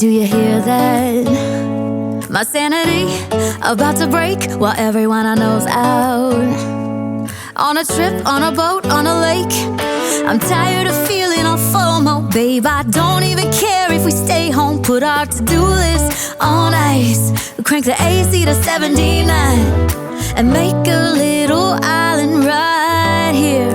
Do you hear that? My sanity about to break while everyone I know's out. On a trip, on a boat, on a lake. I'm tired of feeling all FOMO, babe. I don't even care if we stay home. Put our to-do list on ice. Crank the AC to 79 and make a little island right here.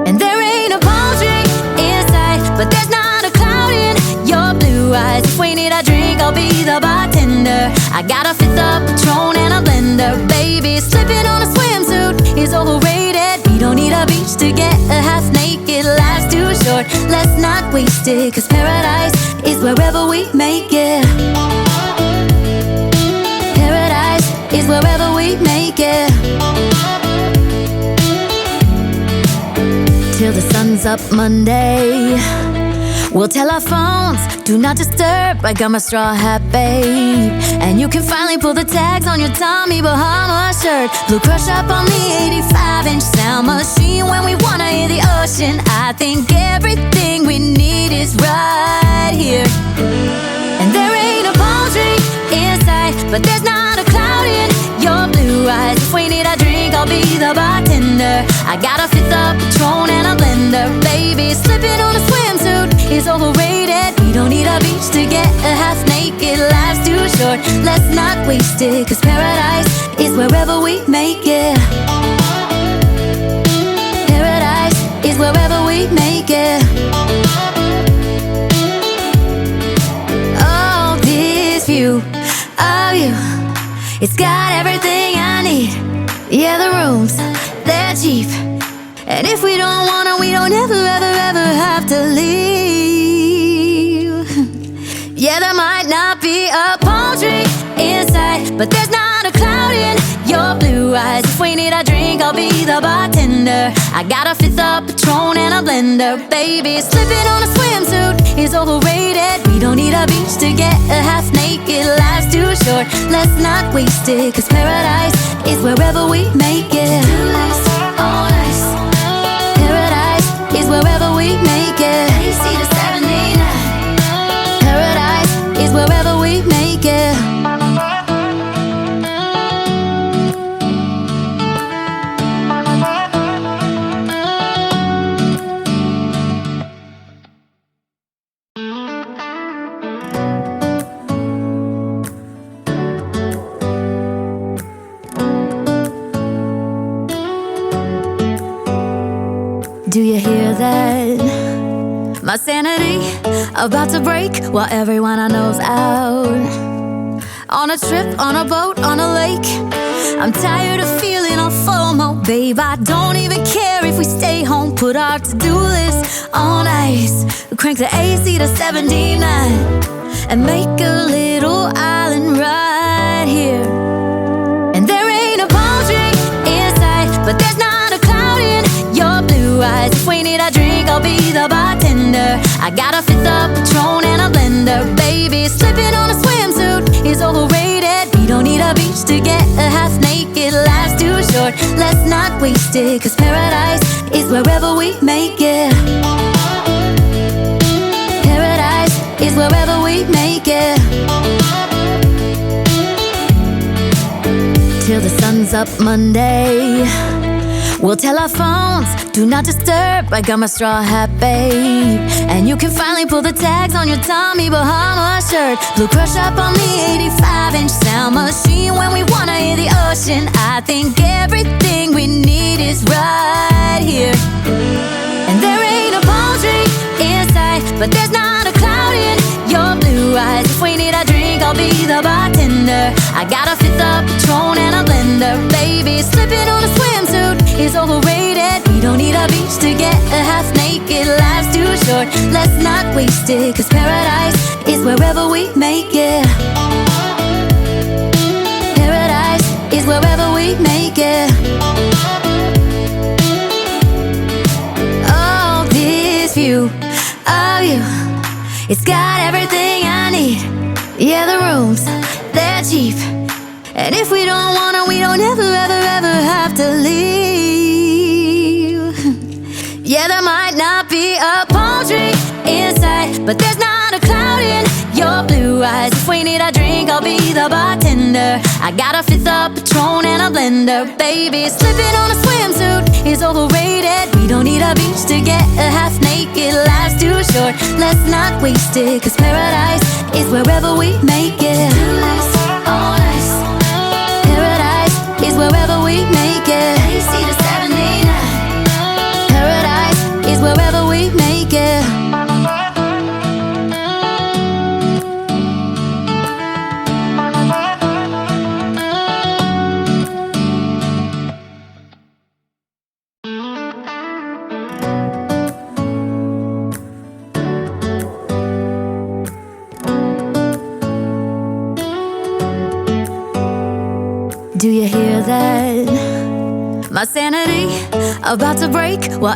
And there ain't a palm tree in sight, but there's not a cloud in your blue eyes. If we need a drink, I'll be the bartender. I got a fifth of Patron and a blender. Baby, slipping on a swimsuit is overrated. We don't need a beach to get a half naked. Life's too short, let's not waste it. Cause paradise is wherever we make it. Paradise is wherever we make it. Till the sun's up Monday, we'll tell our phones, do not disturb. I got my straw hat, babe. And you can finally pull the tags on your Tommy Bahama shirt. Blue crush up on the 85-inch sound machine. When we wanna hear the ocean, I think everything we need is right here. And there ain't a palm tree in sight, but there's not a cloud in your blue eyes. If we need a drink, I'll be the bartender. I got a fifth of Patron and a blender. Baby, slipping on a swimsuit is overrated. We don't need a beach to get a half naked. Life's too short, let's not waste it. Cause paradise is wherever we make it. Paradise is wherever we make it. Oh, this view of you, it's got everything I need. Yeah, the rooms, they're cheap. And if we don't wanna, we don't ever, ever, ever have to leave. Yeah, there might not be a palm tree in sight, but there's not a cloud in your blue eyes. If we need a drink, I'll be the bartender. I got a fifth of Patron and a blender. Baby, slipping on a swimsuit is overrated. We don't need a beach to get a half naked. Life's too short, let's not waste it. Cause paradise is wherever we make it. All nice. Paradise is wherever we make it. AC to 79. Paradise is wherever we make it. Do you hear that? My sanity about to break while everyone I know's out. On a trip, on a boat, on a lake. I'm tired of feeling all FOMO, babe. I don't even care if we stay home. Put our to-do list on ice. Crank the AC to 79 and make a little island right here. And there ain't a palm tree in sight, but there's not a cloud in your blue eyes. If we need a drink, I'll be the bartender. I got a fifth of Patron and a blender. Baby, slipping on a swimsuit is overrated. We don't need a beach to get a half naked. Life's too short, let's not waste it. Cause paradise is wherever we make it. Paradise is wherever we make it. Till the sun's up Monday, we'll tell our phones, do not disturb. I got my straw hat, babe. And you can finally pull the tags on your Tommy Bahama shirt. Blue crush up on the 85-inch sound machine. When we wanna hear the ocean, I think everything we need is right here. And there ain't a palm tree in sight, but there's not a cloud in your blue eyes. If we need a drink, I'll be the bartender. I got a fifth of Patron and a blender. Baby, slipping on a swimsuit is overrated. We don't need a beach to get a half naked. Life's too short, let's not waste it. Cause paradise is wherever we make it. Paradise is wherever we make it. Oh, this view of you, it's got everything I need. Yeah, the rooms, they're cheap. And if we don't wanna, we don't ever, ever, ever have to leave. Yeah, there might not be a palm tree in sight, sky, but there's not a cloud in your blue eyes. If we need a drink, I'll be the bartender. I got a fifth of Patron and a blender. Baby, slipping on a swimsuit is overrated. We don't need a beach to get a half naked. Life's too short, let's not waste it, 'cause paradise is wherever we make it. All nice. Paradise is wherever we make it. AC to 79. Paradise is wherever we make it. Do you hear that? My sanity about to break while